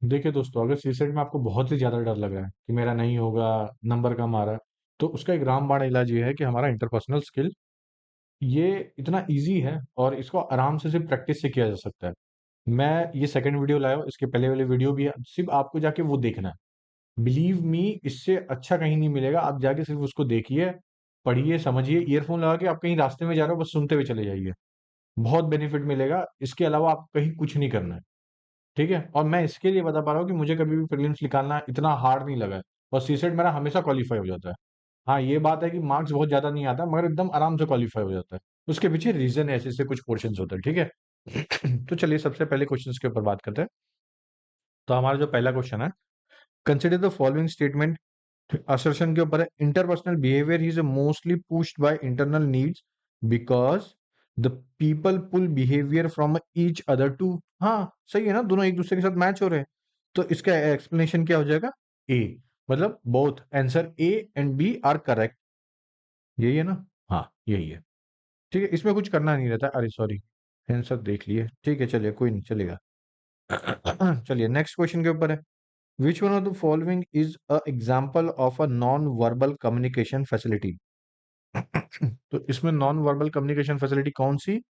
देखिए दोस्तों, अगर सीसेट में आपको बहुत ही ज़्यादा डर लग रहा है कि मेरा नहीं होगा, नंबर कम आ रहा है, तो उसका एक रामबाण इलाज ये है कि हमारा इंटरपर्सनल स्किल ये इतना इजी है और इसको आराम से सिर्फ प्रैक्टिस से किया जा सकता है। मैं ये सेकंड वीडियो लाया हूँ, इसके पहले वाले वीडियो भी है, सिर्फ आपको जाके वो देखना है। बिलीव मी, इससे अच्छा कहीं नहीं मिलेगा। आप जाके सिर्फ उसको देखिए, पढ़िए, समझिए, ईयरफोन लगा के आप कहीं रास्ते में जा रहे हो, बस सुनते हुए चले जाइए। बहुत बेनिफिट मिलेगा। इसके अलावा आप कहीं कुछ नहीं करना है। ठीक है, और मैं इसके लिए बता पा रहा हूँ कि मुझे कभी भी प्रीलिम्स निकालना इतना हार्ड नहीं लगा है, और सीसेट मेरा हमेशा क्वालिफाई हो जाता है। हाँ, ये बात है कि मार्क्स बहुत ज्यादा नहीं आता, मगर एकदम आराम से क्वालिफाई हो जाता है। उसके पीछे रीजन है, ऐसे ऐसे कुछ पोर्शंस होते हैं। ठीक है। तो चलिए सबसे पहले क्वेश्चंस के ऊपर बात करते हैं। तो हमारा जो पहला क्वेश्चन है, consider the following statement. Assertion के ऊपर है, interpersonal behaviour is mostly pushed by internal needs because the people pull behaviour from each other to. हाँ, सही है ना, दोनों एक दूसरे के साथ मैच हो रहे हैं। तो इसका एक्सप्लेनेशन क्या हो जाएगा? ए, मतलब both answer A and B are correct. यही है ना? हाँ, यही है। ठीक है, इसमें कुछ करना नहीं रहता। अरे सॉरी, आंसर देख लिए। ठीक है, चलिए कोई नहीं, चलेगा। चलिए नेक्स्ट क्वेश्चन के ऊपर है, विच one of the following is a example of a non verbal communication facility. तो इसमें नॉन वर्बल कम्युनिकेशन फैसिलिटी कौन सी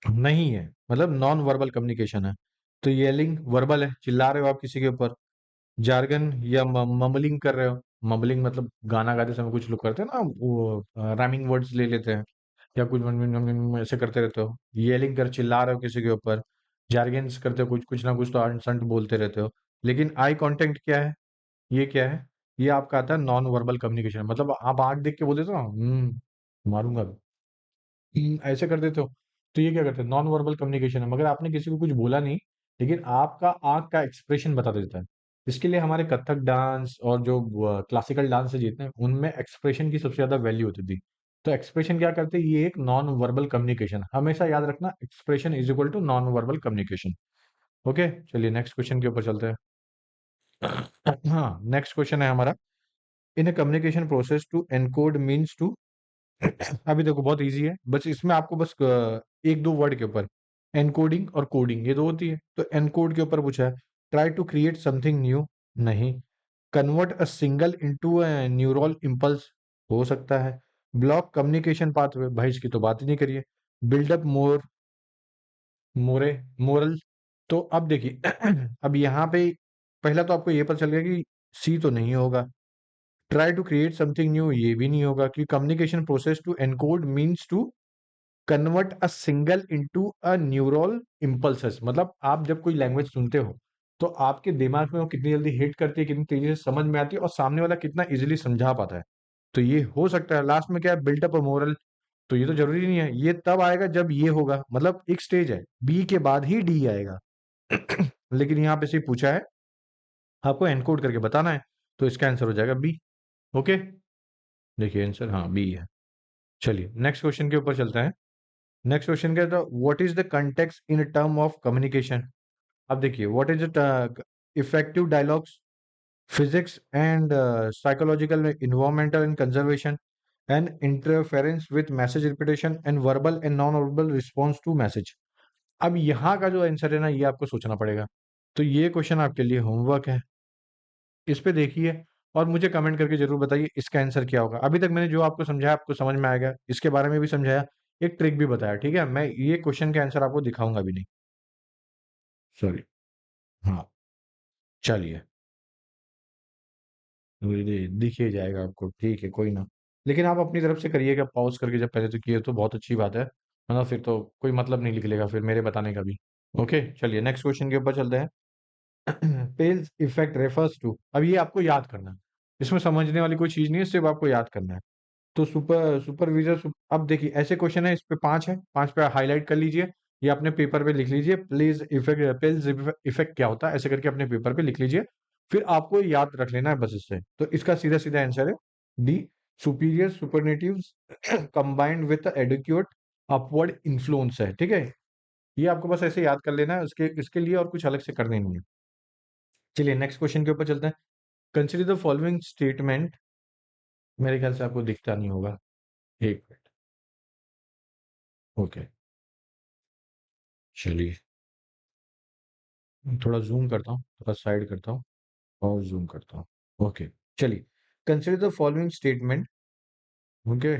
नहीं है, मतलब नॉन वर्बल कम्युनिकेशन है? तो येलिंग वर्बल है, चिल्ला रहे हो आप किसी के ऊपर। जार्गन या ममलिंग कर रहे हो। ममलिंग मतलब गाना गाते समय कुछ लोग करते हैं ना, वो राइमिंग वर्ड्स ले लेते हैं, या कुछ ऐसे करते रहते हो। येलिंग कर, चिल्ला रहे हो किसी के ऊपर। जार्गन्स करते हो, कुछ कुछ ना कुछ तो अंट संट बोलते रहते हो। लेकिन आई कांटेक्ट क्या है? ये क्या है? ये आपका आता है नॉन वर्बल कम्युनिकेशन। मतलब आप आंख देख के बोल देते हो ना, मारूंगा, ऐसे कर देते हो। तो ये क्या करते हैं? नॉन वर्बल कम्युनिकेशन है, मगर आपने किसी को कुछ बोला नहीं, लेकिन आपका आंख का एक्सप्रेशन बता देता है। इसके लिए हमारे कथक डांस और जो क्लासिकल डांस है जितने, उनमें एक्सप्रेशन की सबसे ज्यादा वैल्यू होती थी। तो एक्सप्रेशन क्या करते हैं? ये एक नॉन वर्बल कम्युनिकेशन, हमेशा याद रखना, expression is equal to non verbal communication. Okay, चलिए नेक्स्ट क्वेश्चन के ऊपर चलते हैं। हाँ, नेक्स्ट क्वेश्चन है हमारा, in a communication process to encode means to. अभी देखो बहुत इजी है, बस इसमें आपको बस एक दो वर्ड के ऊपर, एनकोडिंग और कोडिंग, ये दो होती है। तो एनकोड के ऊपर पूछा है, try to create something new, नहीं। Convert a single into a neural impulse, हो सकता है। ब्लॉक कम्युनिकेशन पाथवे, भाई इसकी तो बात ही नहीं करिए। बिल्डअप मोर मोरे मोरल। तो अब देखिए, अब यहाँ पे पहला तो आपको ये पता चल गया कि सी तो नहीं होगा। Try to create something new, ये भी नहीं होगा, कि communication process to encode means to convert a single into a neural impulses. मतलब आप जब कोई लैंग्वेज सुनते हो, तो आपके दिमाग में वो कितनी जल्दी हिट करती है, कितनी तेजी से समझ में आती है, और सामने वाला कितना इजीली समझा पाता है। तो ये हो सकता है। लास्ट में क्या है? Built up a moral. तो ये तो जरूरी नहीं है, ये तब आएगा जब ये होगा, मतलब एक स्टेज है, बी के बाद ही डी आएगा। लेकिन यहाँ पे सिर्फ पूछा है, आपको एनकोड करके बताना है, तो इसका आंसर हो जाएगा बी। ओके, देखिए आंसर हाँ बी है। चलिए नेक्स्ट क्वेश्चन के ऊपर चलते हैं। नेक्स्ट क्वेश्चन क्या था? What is the context in term of communication. अब देखिए, what is the effective dialogues, physics and psychological, environmental and conservation, and interference with message repetition, and verbal and non verbal response to message. अब यहाँ का जो answer है ना, ये आपको सोचना पड़ेगा। तो ये क्वेश्चन आपके लिए होमवर्क है, इस पे देखिए, और मुझे कमेंट करके जरूर बताइए इसका आंसर क्या होगा। अभी तक मैंने जो आपको समझाया, आपको समझ में आएगा, इसके बारे में भी समझाया, एक ट्रिक भी बताया। ठीक है, मैं ये क्वेश्चन के आंसर आपको दिखाऊंगा भी नहीं, सॉरी। हाँ, चलिए, दिख ही जाएगा आपको, ठीक है, कोई ना। लेकिन आप अपनी तरफ से करिएगा, पॉज करके जब पहले तो किए तो बहुत अच्छी बात है, वरना फिर तो कोई मतलब नहीं निकलेगा फिर मेरे बताने का भी। ओके, चलिए नेक्स्ट क्वेश्चन के ऊपर चलते हैं। पेल्स इफेक्ट रेफर्स टू, अब ये आपको याद करना है, इसमें समझने वाली कोई चीज नहीं है, सिर्फ आपको याद करना है। तो सुपरविजर अब देखिए, ऐसे क्वेश्चन है, इस पे पांच है, पांच पे हाईलाइट कर लीजिए, या अपने पेपर पे लिख लीजिए, प्लीज इफेक्ट, पेल्स इफेक्ट क्या होता है, ऐसे करके अपने पेपर पे लिख लीजिए। फिर आपको याद रख लेना है बस इससे। तो इसका सीधा सीधा आंसर है D, superior superlatives combined with adequate upward influence है। ठीक है, ये आपको बस ऐसे याद कर लेना है, उसके इसके लिए और कुछ अलग से करने नहीं है। चलिए नेक्स्ट क्वेश्चन के ऊपर चलते हैं। कंसिडर द फॉलोइंग स्टेटमेंट, मेरे ख्याल से आपको दिखता नहीं होगा, एक मिनट। ओके, चलिए, थोड़ा जूम करता हूँ, थोड़ा साइड करता हूँ और जूम करता हूँ। ओके, चलिए। Consider the following statement. Okay,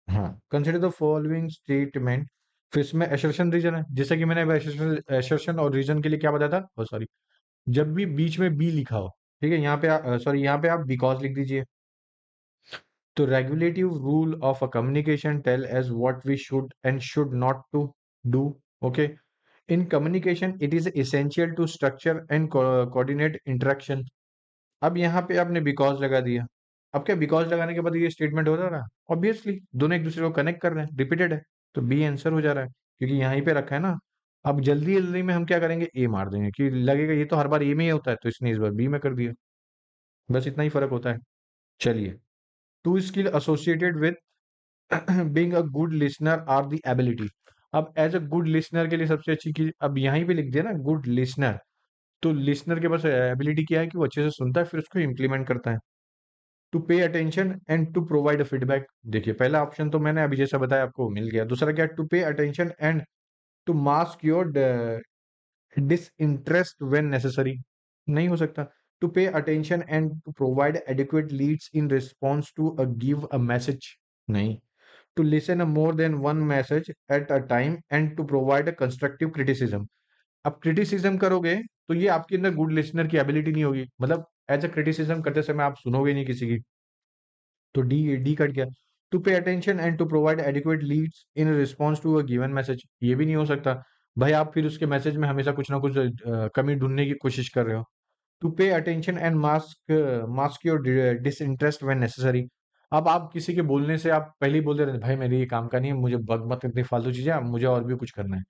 हाँ, कंसिडर द फॉलोइंग स्टेटमेंट। फिर इसमें assertion रीजन है, जैसे कि मैंने assertion और रीजन के लिए क्या बताया था, ओ सॉरी, जब भी बीच में बी लिखा हो, ठीक है, यहाँ पे सॉरी, यहाँ पे आप बिकॉज लिख दीजिए। तो regulative rule of a communication tell us what we should and should not to do. Okay, in communication it is essential to structure and coordinate interaction. अब यहाँ पे आपने बिकॉज लगा दिया। अब क्या बिकॉज लगाने के बाद ये स्टेटमेंट हो जा रहा है? ऑब्वियसली दोनों एक दूसरे को कनेक्ट कर रहे हैं, रिपीटेड है, तो बी आंसर हो जा रहा है, क्योंकि यहीं पे रखा है ना। अब जल्दी जल्दी में हम क्या करेंगे, ए मार देंगे कि लगेगा ये तो हर बार ए में ही होता है, तो इसने इस बार बी में कर दिया। बस इतना ही फर्क होता है। चलिए, two skill associated with being a good listener are the ability. अब एज अ गुड लिसनर के लिए सबसे अच्छी चीज, अब यहीं पे लिख दिया ना गुड लिसनर। तो लिसनर के पास एबिलिटी क्या है कि वो अच्छे से सुनता है, फिर उसको इम्प्लीमेंट करता है। To pay attention and to provide feedback. देखिए, पहला ऑप्शन तो मैंने अभी जैसा बताया आपको मिल गया। दूसरा क्या है, to pay attention and to mask your disinterest when necessary. नहीं हो सकता। To pay attention and to provide adequate leads in response to a give a message. नहीं। To listen a more than one message at a time and to provide a constructive criticism. अब criticism करोगे तो ये आपके अंदर good listener की ability नहीं होगी, मतलब एज अ क्रिटिसिज्म करते समय आप सुनोगे नहीं किसी की। तो डी डी कट गया। To pay attention and to provide adequate leads in response to a given message, ये भी नहीं हो सकता। भाई आप फिर उसके मैसेज में हमेशा कुछ ना कुछ कमी ढूंढने की कोशिश कर रहे हो। To pay attention and mask mask your disinterest when necessary. अब आप किसी के बोलने से आप पहले ही बोल दे रहे हैं, भाई मेरे ये काम का नहीं है, मुझे बग मत इतनी फालतू चीजें, मुझे और भी कुछ करना है।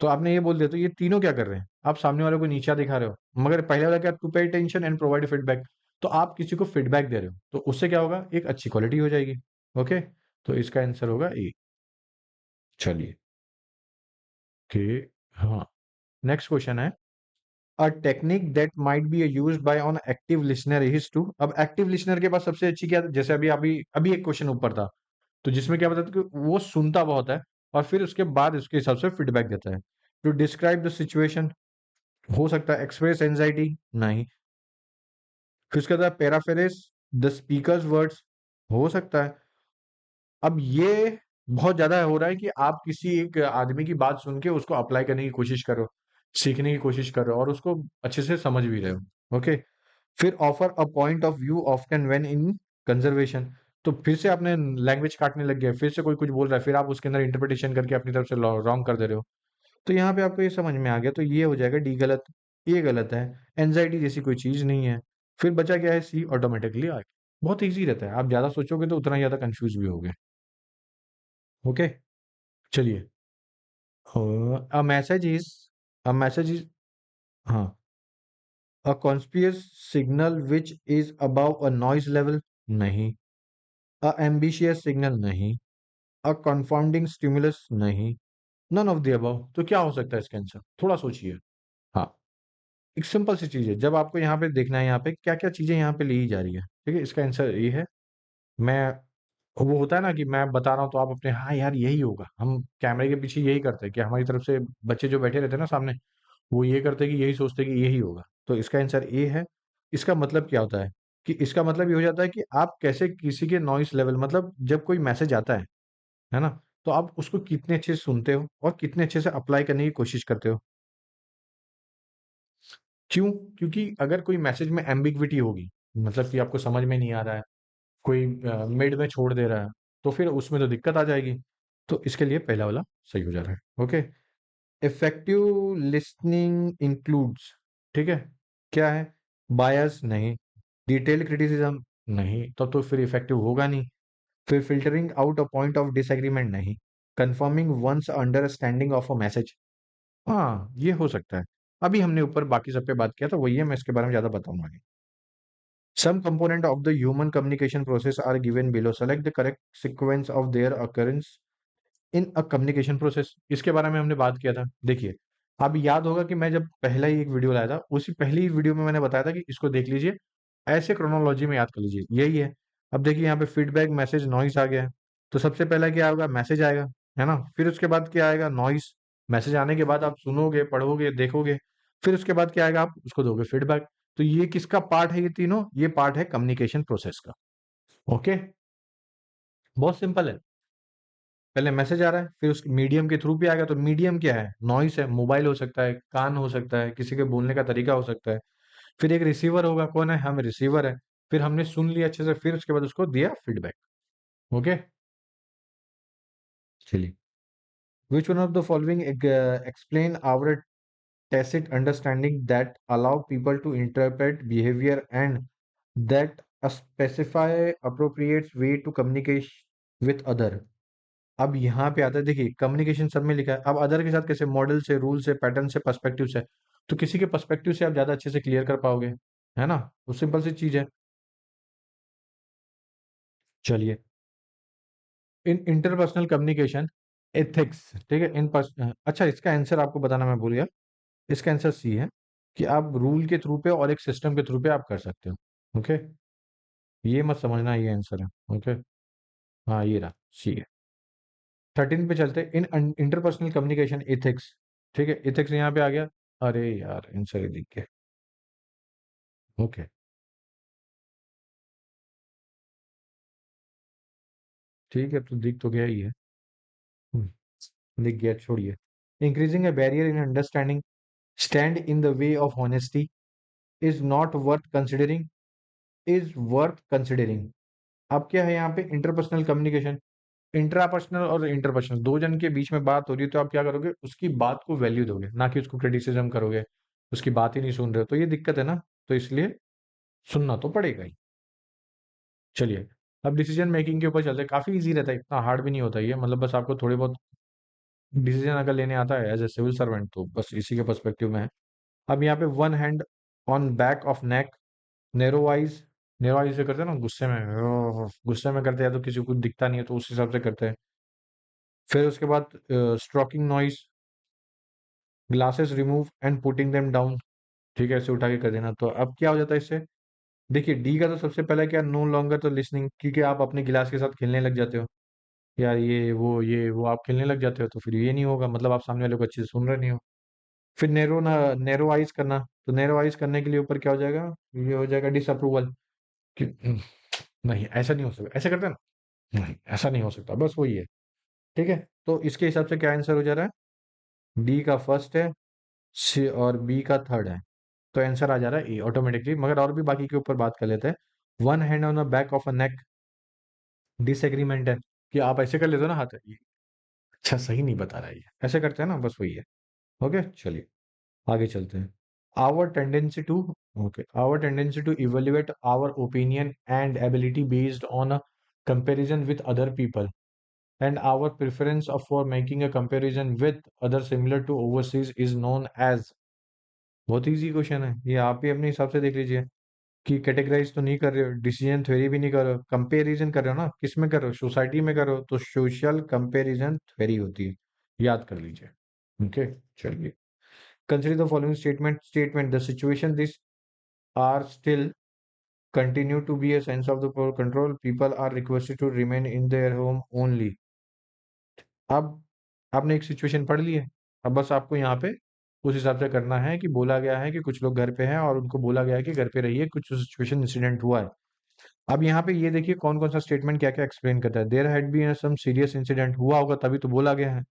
तो आपने ये बोल दिया, तो ये तीनों क्या कर रहे हैं, आप सामने वाले को नीचा दिखा रहे हो। मगर पहले वाला क्या, to pay attention and provide feedback, तो आप किसी को फीडबैक दे रहे हो, तो उससे क्या होगा, एक अच्छी क्वालिटी हो जाएगी। ओके, तो इसका आंसर होगा ए। चलिए, ओके, हाँ, नेक्स्ट क्वेश्चन है। A technique that might be used by on active listener is to. अब एक्टिव लिसनर के पास सबसे अच्छी क्या, जैसे अभी अभी अभी एक क्वेश्चन ऊपर था, तो जिसमें क्या बताया था कि वो सुनता बहुत है और फिर उसके बाद उसके हिसाब से फीडबैक देता है। टू डिस्क्राइब द सिचुएशन, हो सकता है। एक्सप्रेस एंजाइटी, नहीं। फिर उसके बाद पैराफ्रेज द स्पीकर्स वर्ड्स, हो सकता है। अब ये बहुत ज्यादा हो रहा है कि आप किसी एक आदमी की बात सुन के उसको अप्लाई करने की कोशिश करो, सीखने की कोशिश कर रहे हो और उसको अच्छे से समझ भी रहे हो। ओके, फिर offer a point of view often when in conservation. तो फिर से आपने लैंग्वेज काटने लग गया, फिर से कोई कुछ बोल रहा है, फिर आप उसके अंदर इंटरप्रिटेशन करके अपनी तरफ से रॉन्ग कर दे रहे हो। तो यहाँ पे आपको ये समझ में आ गया, तो ये हो जाएगा डी गलत। ये गलत है। एनजाइटी जैसी कोई चीज नहीं है। फिर बचा क्या है, सी ऑटोमेटिकली आ गया। बहुत इजी रहता है, आप ज्यादा सोचोगे तो उतना ज्यादा कंफ्यूज भी होगे। ओके, चलिए। A message is a message is हाँ, a conspicuous signal which is above a noise level, नहीं। अ एम्बिशियस सिग्नल, नहीं। अ कन्फाउंडिंग स्टिमुलस, नहीं। None of the above. तो क्या हो सकता है इसका आंसर, थोड़ा सोचिए। हाँ, एक सिंपल सी चीज है, जब आपको यहाँ पे देखना है यहाँ पे क्या क्या चीजें यहाँ पे ली जा रही है, ठीक है, इसका आंसर ये है। मैं वो होता है ना कि मैं बता रहा हूँ तो आप अपने, हाँ यार यही होगा, हम कैमरे के पीछे यही करते हैं कि हमारी तरफ से बच्चे जो बैठे रहते हैं ना सामने, वो ये करते हैं कि यही सोचते हैं कि यही होगा। तो इसका आंसर ए है। इसका मतलब क्या होता है, कि इसका मतलब ये हो जाता है कि आप कैसे किसी के नॉइस लेवल, मतलब जब कोई मैसेज आता है ना, तो आप उसको कितने अच्छे से सुनते हो और कितने अच्छे से अप्लाई करने की कोशिश करते हो। क्यों? क्योंकि अगर कोई मैसेज में एम्बिग्विटी होगी, मतलब कि आपको समझ में नहीं आ रहा है, कोई मिड में छोड़ दे रहा है, तो फिर उसमें तो दिक्कत आ जाएगी। तो इसके लिए पहला वाला सही हो जा रहा है। ओके, इफेक्टिव लिसनिंग इंक्लूड्स, ठीक है, क्या है, बायस, नहीं। डिटेल्ड क्रिटिसिज्म, नहीं, तब तो फिर इफेक्टिव होगा नहीं। फिर filtering out a point of disagreement, नहीं। Confirming one's understanding of a message, हाँ ये हो सकता है। अभी हमने ऊपर बाकी सब पे बात किया, तो वही है, मैं इसके बारे में ज्यादा बताऊंगा नहीं। Some component of the human communication process are given below. Select the correct sequence of their occurrence in a communication process. इसके बारे में हमने बात किया था। देखिए, अब याद होगा कि मैं जब पहला ही एक वीडियो लाया था, उसी पहली वीडियो में मैंने बताया था कि इसको देख लीजिए, ऐसे क्रोनोलॉजी में याद कर लीजिए, यही है। अब देखिए यहाँ पे फीडबैक, मैसेज, नॉइस आ गया है। तो सबसे पहला क्या होगा, मैसेज आएगा, है ना। फिर उसके बाद क्या आएगा, नॉइस। मैसेज आने के बाद आप सुनोगे, पढ़ोगे, देखोगे। फिर उसके बाद क्या आएगा, आप उसको दोगे फीडबैक। तो ये किसका पार्ट है, ये तीनों, ये पार्ट है कम्युनिकेशन प्रोसेस का। ओके, बहुत सिंपल है। पहले मैसेज आ रहा है, फिर उस मीडियम के थ्रू भी आएगा। तो मीडियम क्या है, नॉइस है, मोबाइल हो सकता है, कान हो सकता है, किसी के बोलने का तरीका हो सकता है। फिर एक रिसीवर होगा, कौन है, हम रिसीवर है। फिर हमने सुन लिया अच्छे से, फिर उसके बाद उसको दिया फीडबैक। ओके, चलिए, which one of the following explain our tacit understanding that allow people to interpret behavior and that specify appropriate way to communicate with other। अब यहाँ पे आता है, देखिए कम्युनिकेशन सब में लिखा है, अब अदर के साथ कैसे, मॉडल से, रूल से, पैटर्न से, पर्सपेक्टिव से। तो किसी के पर्सपेक्टिव से आप ज्यादा अच्छे से क्लियर कर पाओगे, है ना। तो सिंपल सी चीज है। चलिए, इन इंटरपर्सनल कम्युनिकेशन एथिक्स, ठीक है, अच्छा, इसका आंसर आपको बताना मैं भूल गया। इसका आंसर सी है, कि आप रूल के थ्रू पे और एक सिस्टम के थ्रू पे आप कर सकते हो। ओके, ये मत समझना ये आंसर है। ओके, हाँ ये रहा, सी है। 13 पे चलते, इन इंटरपर्सनल कम्युनिकेशन एथिक्स। ठीक है, एथिक्स यहाँ पे आ गया। अरे यार, आंसर ही दिख गया। ओके, ठीक है, तो दिख तो गया ही है। दिख गया, छोड़िए। Increasing A barrier in understanding, stand in the way of honesty, is not worth considering, is worth considering. अब क्या है यहाँ पे, इंटरपर्सनल कम्युनिकेशन, इंट्रापर्सनल और इंटरपर्सनल, दो जन के बीच में बात हो रही है, तो आप क्या करोगे, उसकी बात को वैल्यू दोगे, ना कि उसको क्रिटिसिज्म करोगे। उसकी बात ही नहीं सुन रहे हो, तो ये दिक्कत है ना। तो इसलिए सुनना तो पड़ेगा ही। चलिए, अब डिसीजन मेकिंग के ऊपर चलते हैं। काफी इजी रहता है, इतना हार्ड भी नहीं होता ये, मतलब बस आपको थोड़े बहुत डिसीजन अगर लेने आता है एज ए सिविल सर्वेंट, तो बस इसी के पर्सपेक्टिव में है। अब यहाँ पे one hand on back of neck, narrow eyes, narrow eyes से करते हैं ना गुस्से में, गुस्से में करते हैं, या तो किसी को दिखता नहीं है तो उस हिसाब से करते हैं। फिर उसके बाद stroking noise, glasses remove and putting them down, ठीक है, ऐसे उठा के कर देना। तो अब क्या हो जाता है इससे, देखिए डी का तो सबसे पहले क्या, नो लॉन्गर तो लिसनिंग, क्योंकि आप अपने गिलास के साथ खेलने लग जाते हो, यार ये वो आप खेलने लग जाते हो, तो फिर ये नहीं होगा, मतलब आप सामने वाले को अच्छे से सुन रहे नहीं हो। फिर नैरो आइज करना, तो नैरो आइज करने के लिए ऊपर क्या हो जाएगा, ये हो जाएगा डिसअप्रूवल, कि नहीं ऐसा नहीं हो सकता, ऐसे करते हैं ना, नहीं ऐसा नहीं हो सकता, बस वही है। ठीक है, तो इसके हिसाब से क्या आंसर हो जा रहा है, डी का फर्स्ट है, सी और बी का थर्ड है। तो आंसर आ जा रहा है ए ऑटोमेटिकली। मगर और भी बाकी के ऊपर बात कर लेते हैं। One hand on the back of a neck, disagreement है, कि आप ऐसे कर लेते हो ना हाथ, ये अच्छा सही नहीं बता रहा है, ये ऐसे करते हैं ना, बस वही है। ओके, चलिए आगे चलते हैं। Our tendency to, okay, our tendency to evaluate our opinion and ability based on a comparison with other people and our preference of for making a comparison with other similar to overseas is known as। बहुत easy question है ये, आप भी अपने हिसाब से देख लीजिए, कि कैटेगराइज तो नहीं कर रहे हो, डिसीजन थ्योरी भी नहीं कर रहे हो, कंपैरिजन कर रहे हो ना, किस में कर रहे हो, सोसाइटी में कर रहे हो, तो सोशल कंपैरिजन थ्योरी होती है, याद कर लीजिए। ओके, चलिए, consider the following statement, the situation this are still continue to be a sense of the power control, people are requested to remain in their home only। अब आपने एक situation पढ़ ली है, अब बस आपको यहाँ पे उस हिसाब से करना है, कि बोला गया है कि कुछ लोग घर पे हैं और उनको बोला गया है कि घर पे रहिए, कुछ सिचुएशन इंसिडेंट हुआ है। अब यहाँ पे ये देखिए कौन कौन सा स्टेटमेंट क्या क्या एक्सप्लेन करता है। There had been some serious incident, हुआ होगा तभी तो बोला गया है।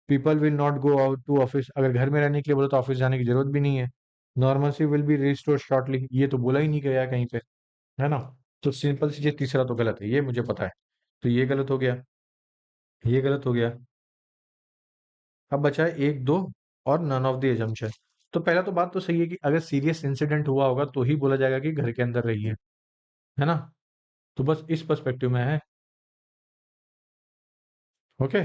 People will not go out to office, अगर घर में रहने के लिए बोला तो ऑफिस जाने की जरूरत भी नहीं है। Normal will be restore shortly, ये तो बोला ही नहीं गया है कहीं पे, है ना। तो सिंपल सी चीज, तीसरा तो गलत है, ये मुझे पता है, तो ये गलत हो गया, ये गलत हो गया। अब बचा है एक दो और नन ऑफ द एजम्पशन। तो पहला तो बात तो सही है, कि अगर सीरियस इंसिडेंट हुआ होगा तो ही बोला जाएगा कि घर के अंदर रहिए, है ना। तो बस इस पर्सपेक्टिव में है। ओके,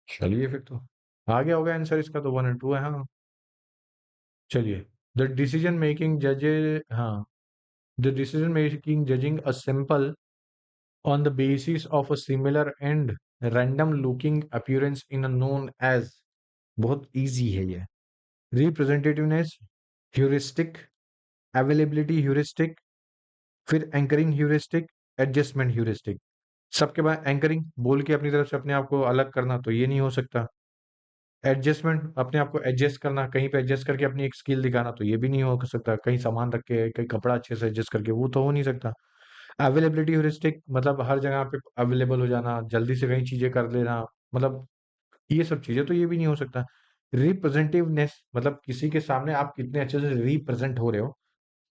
चलिए फिर तो आ गया होगा आंसर इसका, तो 1 और 2 है, हाँ। चलिए, द डिसीजन मेकिंग जजे, हाँ, the decision making judging a simple on the basis of a similar and random looking appearance in a known as, बहुत इजी है ये। रिप्रेजेंटेटिवनेस ह्यूरिस्टिक, अवेलेबिलिटी ह्यूरिस्टिक, फिर एंकरिंग ह्यूरिस्टिक, एडजस्टमेंट ह्यूरिस्टिक। सबके बाद anchoring बोल के अपनी तरफ से अपने आप को अलग करना, तो ये नहीं हो सकता। एडजस्टमेंट, अपने आप को एडजस्ट करना, कहीं पे एडजस्ट करके अपनी एक स्किल दिखाना, तो ये भी नहीं हो सकता। कहीं सामान रख के, कहीं कपड़ा अच्छे से एडजस्ट करके, वो तो हो नहीं सकता। अवेलेबिलिटी ह्यूरिस्टिक, मतलब हर जगह पे अवेलेबल हो जाना, जल्दी से कई चीजें कर लेना, मतलब ये सब चीजें तो ये भी नहीं हो सकता। रिप्रेजेंटिवनेस, मतलब किसी के सामने आप कितने अच्छे से रिप्रेजेंट हो रहे हो,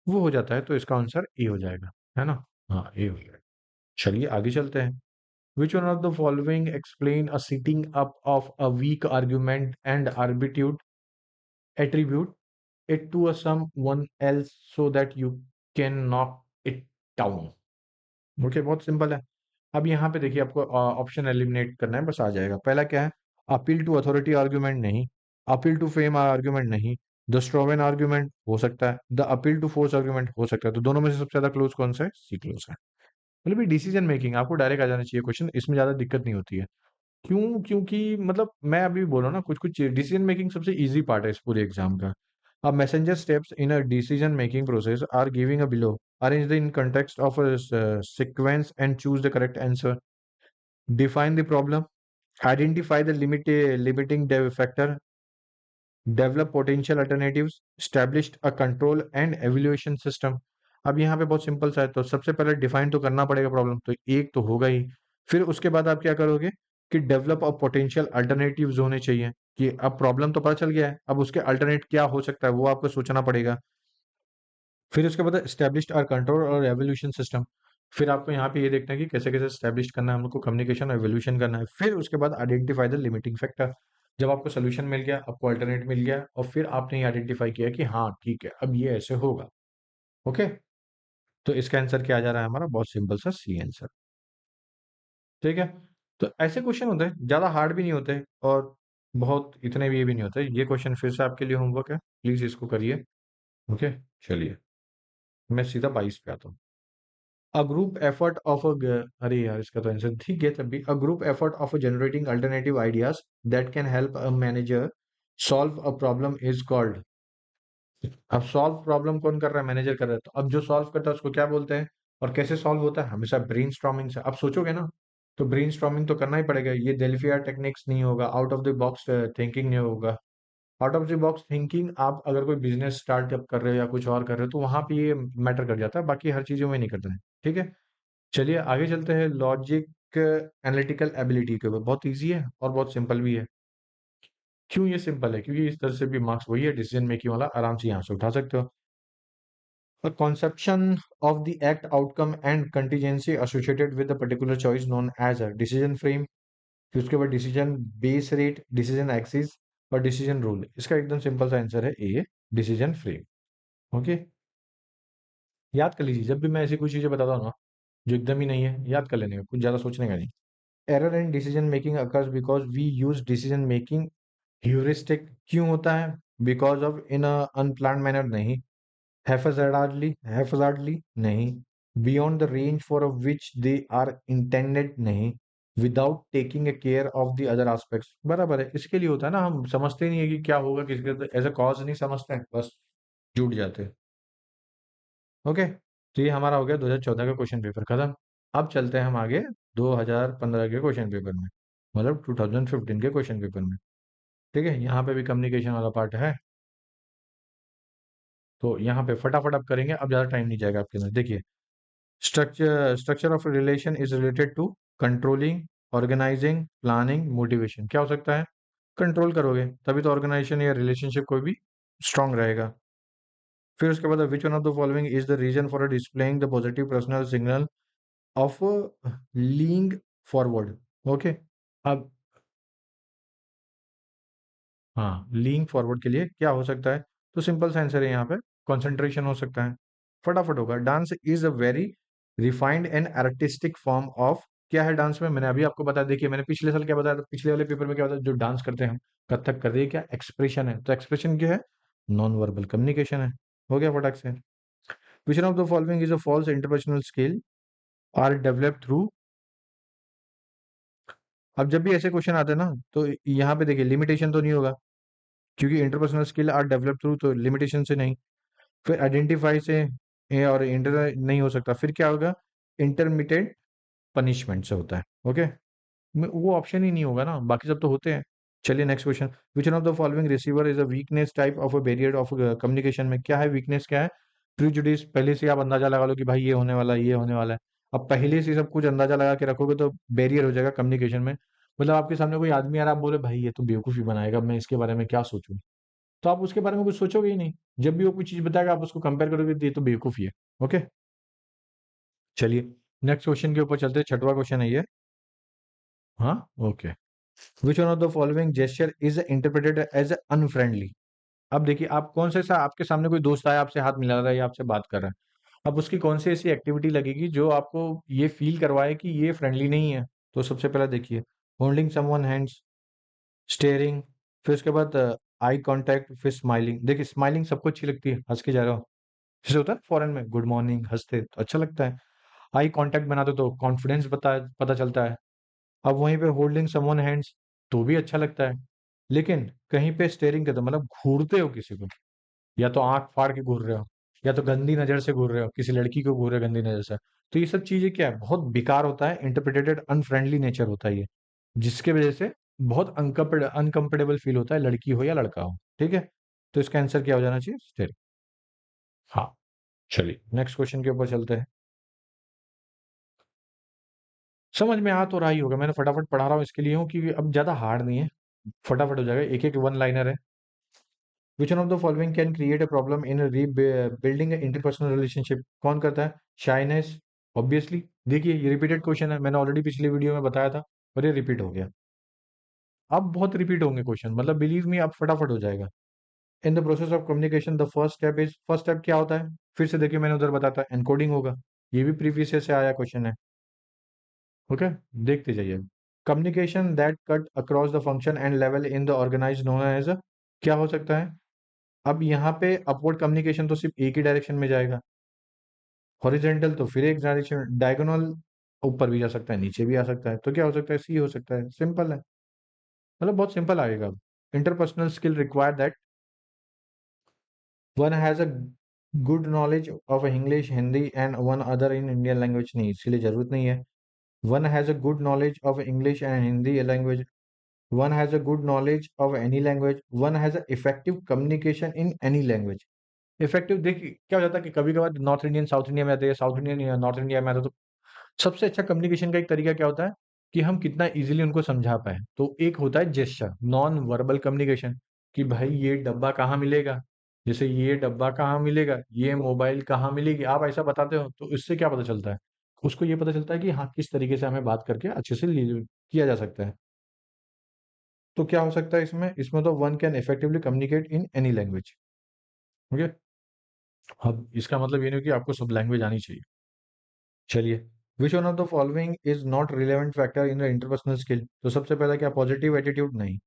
वो हो जाता है। तो इसका आंसर ए हो जाएगा, है ना। हाँ, ए हो जाएगा। चलिए आगे चलते हैं। Which one of the following explain a setting up of a weak argument and attribute attribute it to a someone else so that you can knock it down। Okay, बहुत सिंपल है। अब यहाँ पे देखिए, आपको ऑप्शन एलिमिनेट करना है, बस आ जाएगा। पहला क्या है? अपील टू अथॉरिटी आर्ग्यूमेंट नहीं, अपील टू फेम आर्ग्यूमेंट नहीं, द स्ट्रोवेन आर्ग्यूमेंट हो सकता है, the appeal to force argument हो सकता है। तो दोनों में से सबसे ज्यादा क्लोज कौन सा है? सी क्लोज है। मतलब ये डिसीजन मेकिंग आपको डायरेक्ट आ जाना चाहिए क्वेश्चन, इसमें ज्यादा दिक्कत नहीं होती है। क्यों? क्योंकि मतलब मैं अभी बोल रहा हूँ ना, कुछ कुछ डिसीजन मेकिंग सबसे इजी पार्ट है इस पूरे एग्जाम का। अब messenger steps in a decision making process are giving a below, arrange the in context of a sequence and choose the correct answer, define the problem, identify the limiting factor, develop potential alternatives, established a control and evaluation system। अब यहाँ पे बहुत simple सा है, तो सबसे पहले define तो करना पड़ेगा प्रॉब्लम, तो एक तो होगा ही। फिर उसके बाद आप क्या करोगे कि डेवलप ऑफ पोटेंशियल अल्टरनेटिव्स होने चाहिए, कि अब प्रॉब्लम तो पता चल गया है, अब उसके अल्टरनेट क्या हो सकता है वो आपको सोचना पड़ेगा। फिर उसके बाद एस्टेब्लिश्ड और कंट्रोल और एवोल्यूशन सिस्टम। फिर आपको यहाँ पे ये देखना है कि कैसे कैसे एस्टेब्लिश करना है, हमको कम्युनिकेशन और एवोल्यूशन करना है। फिर उसके बाद आइडेंटिफाई द लिमिटिंग फैक्टर। जब आपको सोल्यूशन मिल गया, आपको अल्टरनेट मिल गया, और फिर आपने ये आइडेंटिफाई किया कि हाँ ठीक है, अब ये ऐसे होगा। ओके, तो इसका आंसर क्या आ जा रहा है हमारा? बहुत सिंपल सा सी आंसर। ठीक है, तो ऐसे क्वेश्चन होते हैं, ज्यादा हार्ड भी नहीं होते, और बहुत इतने भी ये भी नहीं होते। ये क्वेश्चन फिर से आपके लिए होमवर्क है, प्लीज इसको करिए। ओके, चलिए मैं सीधा 22 पे आता हूँ। A group effort of a अरे यार, इसका तो आंसर ठीक है तब भी। A group effort of generating alternative ideas that can help a manager solve a problem is called। अब सॉल्व प्रॉब्लम कौन कर रहा है? मैनेजर कर रहा है। तो अब जो सॉल्व करता है उसको क्या बोलते हैं? और कैसे सॉल्व होता है? हमेशा ब्रेनस्टॉर्मिंग से। अब सोचोगे ना, तो ब्रेनस्टॉर्मिंग तो करना ही पड़ेगा। ये डेल्फिया टेक्निक्स नहीं होगा, out of the box thinking नहीं होगा। Out of the box thinking आप अगर कोई बिजनेस स्टार्टअप कर रहे हो या कुछ और कर रहे हो, तो वहां पे ये मैटर कर जाता है, बाकी हर चीजों में नहीं करता है। ठीक है, चलिए आगे चलते हैं। लॉजिक एनालिटिकल एबिलिटी के ऊपर, बहुत इजी है और बहुत सिंपल भी है। क्यों ये सिंपल है? क्योंकि इस तरह से भी मार्क्स वही है, डिसीजन मेकिंग वाला, आराम से यहाँ से उठा सकते हो। A conception of the act outcome and contingency associated with a particular choice known as a decision frame। फिर उसके बाद decision base rate, decision axis और डिसीजन रूल। इसका एकदम सिंपल सा आंसर है ए, डिसीजन फ्रेम। ओके, याद कर लीजिए, जब भी मैं ऐसी कोई चीजें बताता हूँ ना जो एकदम ही नहीं है, याद कर लेने का, कुछ ज्यादा सोचने का नहीं। Error in decision making occurs because we use decision making heuristic. क्यों होता है? Because of in a unplanned manner नहीं, हैफजार्डली नहीं, beyond the range for which they are intended नहीं, without taking a care of the other aspects. बराबर है, इसके लिए होता है ना, हम समझते नहीं है कि क्या होगा किसके, एज अ कॉज नहीं समझते हैं, बस जुट जाते हैं। ओके, तो ये हमारा हो गया 2014 का क्वेश्चन पेपर खत्म। अब चलते हैं हम आगे 2015 के क्वेश्चन पेपर में, मतलब 2015 के क्वेश्चन पेपर में। ठीक है, यहाँ पे भी कम्युनिकेशन वाला पार्ट है, तो यहाँ पे फटाफट अब करेंगे, अब ज़्यादा टाइम नहीं जाएगा आपके अंदर। देखिए, structure of relation is related to controlling, organising, planning, motivation. क्या हो सकता है? कंट्रोल करोगे तभी तो ऑर्गेनाइजेशन या रिलेशनशिप कोई भी स्ट्रांग रहेगा। फिर उसके बाद which one of the following is the reason for displaying the positive personal signal of leaning forward. Okay, अब हाँ, लीइंग फॉरवर्ड के लिए क्या हो सकता है? तो सिंपल सा आंसर है यहाँ पे, कंसंट्रेशन हो सकता है। फटाफट होगा। Dance is a very refined and artistic form of. क्या है डांस में? मैंने अभी आपको बताया, देखिए मैंने पिछले साल क्या बताया था, पिछले वाले पेपर में क्या बताया, जो डांस करते हैं हम, कथक कर रही है, क्या एक्सप्रेशन है। तो एक्सप्रेशन क्या है? नॉन वर्बल कम्युनिकेशन है। हो गया फटाक से। Which one of the following is a false interpersonal skill are develop through. अब जब भी ऐसे क्वेश्चन आते हैं ना, तो यहाँ पे देखिए लिमिटेशन तो नहीं होगा, क्योंकि interpersonal skill are develop through, तो लिमिटेशन से नहीं। फिर आइडेंटिफाई से और इंटर नहीं हो सकता। फिर क्या होगा? इंटरमीडिएट पनिशमेंट से होता है। ओके, वो ऑप्शन ही नहीं होगा ना, बाकी सब तो होते हैं। चलिए next question, which one of the following receiver is a weakness type of a barrier of communication में क्या है वीकनेस, क्या है? प्रिजुडिस, पहले से आप अंदाजा लगा लो कि भाई ये होने वाला है, ये होने वाला है। अब पहले से सब कुछ अंदाजा लगा के रखोगे तो बैरियर हो जाएगा कम्युनिकेशन में। मतलब आपके सामने कोई आदमी आ रहा, आप बोले भाई ये तो बेवकूफ़ी बनाएगा, मैं इसके बारे में क्या सोचूं, तो आप उसके बारे में कुछ सोचोगे ही नहीं। जब भी वो कोई चीज़ बताएगा आप उसको कंपेयर करोगे तो ये तो बेवकूफ़ी है। ओके, चलिए नेक्स्ट क्वेश्चन के ऊपर चलते हैं, छठवां क्वेश्चन है ये। हाँ, okay. Which one of the following gesture is interpreted as unfriendly? अब देखिए, आप कौन से सा आपके सामने कोई दोस्त आया, आपसे हाथ मिला रहा है या आपसे बात कर रहा है, अब उसकी कौन सी ऐसी एक्टिविटी लगेगी जो आपको ये फील करवाए कि ये फ्रेंडली नहीं है? तो सबसे पहला देखिए, होल्डिंग समवन हैंड्स, स्टेयरिंग, फिर उसके बाद आई कांटेक्ट, फिर स्माइलिंग। देखिए स्माइलिंग सबको अच्छी लगती है, हंस के जा रहा हो, जैसे होता है फॉरेन में गुड मॉर्निंग हंसते तो अच्छा लगता है। आई कांटेक्ट बनाते तो कॉन्फिडेंस पता चलता है। अब वहीं पे होल्डिंग समवन हैंड्स तो भी अच्छा लगता है, लेकिन कहीं पे स्टेयरिंग करते हो, मतलब घूरते हो किसी को, या तो आंख फाड़ के घूर रहे हो, या तो गंदी नजर से घूर रहे हो, किसी लड़की को घूर रहे हो गंदी नजर से, तो ये सब चीजें क्या है, बहुत बेकार होता है, इंटरप्रिटेटेड अनफ्रेंडली नेचर होता है ये, जिसके वजह से बहुत अनकंफर्टेबल फील होता है, लड़की हो या लड़का हो। ठीक है, तो इसका आंसर क्या हो जाना चाहिए? स्टेयरिंग। हाँ, चलिए नेक्स्ट क्वेश्चन के ऊपर चलते हैं। समझ में आ तो रहा ही होगा, मैंने फटाफट पढ़ा रहा हूँ इसके लिए हूँ कि अब ज्यादा हार्ड नहीं है, फटाफट हो जाएगा, एक एक वन लाइनर है। विच one of the following can create a problem in building interpersonal relationship? कौन करता है? Shyness, obviously. देखिए ये रिपीटेड क्वेश्चन है, मैंने ऑलरेडी पिछली वीडियो में बताया था, और ये रिपीट हो गया। अब बहुत रिपीट होंगे क्वेश्चन, मतलब बिलीव मी अब फटाफट हो जाएगा। In the process of communication the first step क्या होता है? फिर से देखिए मैंने उधर बताया था, एनकोडिंग होगा, ये भी प्रीवियस ईयर से आया क्वेश्चन है। ओके, देखते जाइए। Communication that cut across the function and level in the organise known as, क्या हो सकता है? अब यहाँ पे अपवर्ड कम्युनिकेशन तो सिर्फ एक ही डायरेक्शन में जाएगा, हॉरिजेंटल तो फिर एक डायरेक्शन, डायगोनल ऊपर भी जा सकता है नीचे भी आ सकता है, तो क्या हो सकता है? सी हो सकता है, सिंपल है, मतलब बहुत सिंपल आएगा। Interpersonal skill require that one has a good knowledge of English, Hindi and one other in Indian language, नहीं इसलिए जरूरत नहीं है। One has a good knowledge of English and Hindi language, one has a good knowledge of any language, one has a effective communication in any language. Effective देखिए क्या हो जाता है कि कभी कभार नॉर्थ इंडियन साउथ इंडिया में आते हैं, साउथ इंडियन नॉर्थ इंडिया में आता है, तो सबसे अच्छा कम्युनिकेशन का एक तरीका क्या होता है कि हम कितना इजीली उनको समझा पाए। तो एक होता है जेस्चर, नॉन वर्बल कम्युनिकेशन, कि भाई ये डब्बा कहाँ मिलेगा, जैसे ये डब्बा कहाँ मिलेगा, ये मोबाइल कहाँ मिलेगी, आप ऐसा बताते हो तो इससे क्या पता चलता है? उसको ये पता चलता है कि हाँ किस तरीके से हमें बात करके अच्छे से किया जा सकता है। तो क्या हो सकता है इसमें? इसमें तो one can effectively communicate in any language. Okay, अब इसका मतलब ये नहीं कि आपको सब लैंग्वेज आनी चाहिए। चलिए, which one of the following is not relevant factor in the interpersonal skill? तो सबसे पहला क्या, पॉजिटिव एटीट्यूड? नहीं।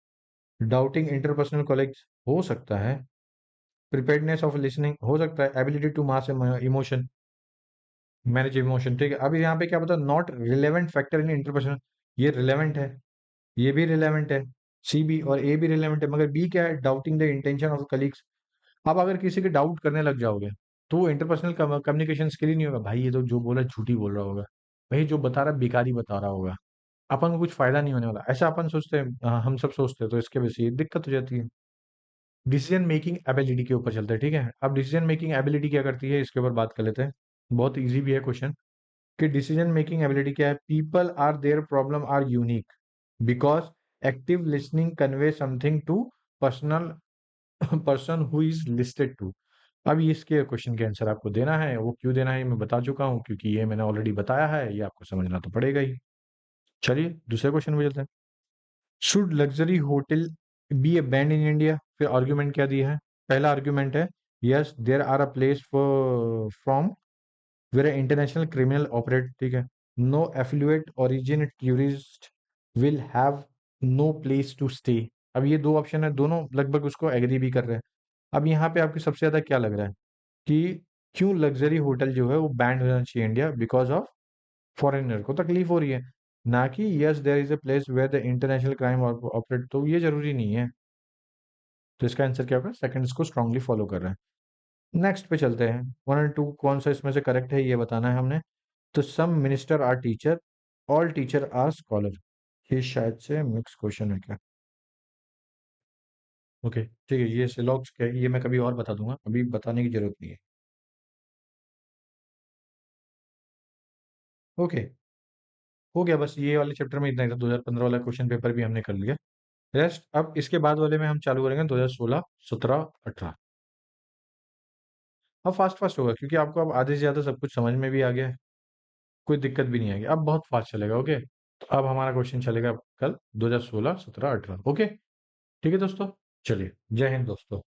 डाउटिंग इंटरपर्सनल कॉलेज हो सकता है। प्रिपेयर्डनेस ऑफ लिसनिंग हो सकता है। Ability to mass emotion, manage emotion, ठीक है। अब यहाँ पे क्या बता, not relevant factor in interpersonal, ये रिलेवेंट है, ये भी रिलेवेंट है, सी भी और ए भी रिलेवेंट है, मगर बी क्या है, doubting the intention of colleagues. अब अगर किसी के डाउट करने लग जाओगे तो वो इंटरपर्सनल कम्युनिकेशन स्किल ही नहीं होगा, भाई ये तो जो बोला झूठी बोल रहा होगा, भाई जो बता रहा बेकार ही बता रहा होगा, अपन को कुछ फायदा नहीं होने वाला, ऐसा अपन सोचते हैं, हम सब सोचते हैं, तो इसके वजह से ये दिक्कत हो जाती है। डिसीजन मेकिंग एबिलिटी के ऊपर चलते हैं, ठीक है। अब डिसीजन मेकिंग एबिलिटी क्या करती है, इसके ऊपर बात कर लेते हैं। बहुत इजी भी है क्वेश्चन, कि डिसीजन मेकिंग एबिलिटी क्या है? People are their problem are unique because active listening convey something to personal person who is listed to. अब ये इसके क्वेश्चन के आंसर आपको देना है, वो क्यों देना है ये मैं बता चुका हूँ, क्योंकि ये मैंने ऑलरेडी बताया है, ये आपको समझना तो पड़ेगा ही। चलिए दूसरे क्वेश्चन पे चलते हैं। Should luxury hotel be a banned in India? फिर आर्ग्यूमेंट क्या दिया है? पहला आर्ग्यूमेंट है, yes there are a place for from where international criminal operate, ठीक है। No affluent origin tourist will have no place to stay. अब ये दो ऑप्शन है, दोनों लगभग उसको एग्री भी कर रहे हैं। अब यहाँ पे आपको सबसे ज्यादा क्या लग रहा है कि क्यों लग्जरी होटल जो है वो बैंड होना चाहिए इंडिया? बिकॉज ऑफ फॉरेनर को तकलीफ हो रही है, ना कि yes there is a place where the international crime operate, तो ये जरूरी नहीं है। तो इसका आंसर क्या होगा? सेकंड इसको स्ट्रांगली फॉलो कर रहा है। नेक्स्ट पे चलते हैं, वन और टू कौन सा इसमें से करेक्ट है ये बताना है हमने। तो some minister are teacher, all teacher are scholar, ये शायद से मिक्स क्वेश्चन है क्या? ओके ठीक है, ये सिलॉक्स क्या है ये मैं कभी और बता दूंगा, अभी बताने की जरूरत नहीं है। ओके, हो गया, बस ये वाले चैप्टर में इतना ही था। 2015 वाला क्वेश्चन पेपर भी हमने कर लिया। रेस्ट अब इसके बाद वाले में हम चालू करेंगे 2016, 17, 18। अब फास्ट फास्ट होगा क्योंकि आपको अब आधे से ज्यादा सब कुछ समझ में भी आ गया है, कोई दिक्कत भी नहीं आएगी, अब बहुत फास्ट चलेगा। ओके, तो अब हमारा क्वेश्चन चलेगा कल 2016, 17, 18। ओके ठीक है दोस्तों, चलिए, जय हिंद दोस्तों।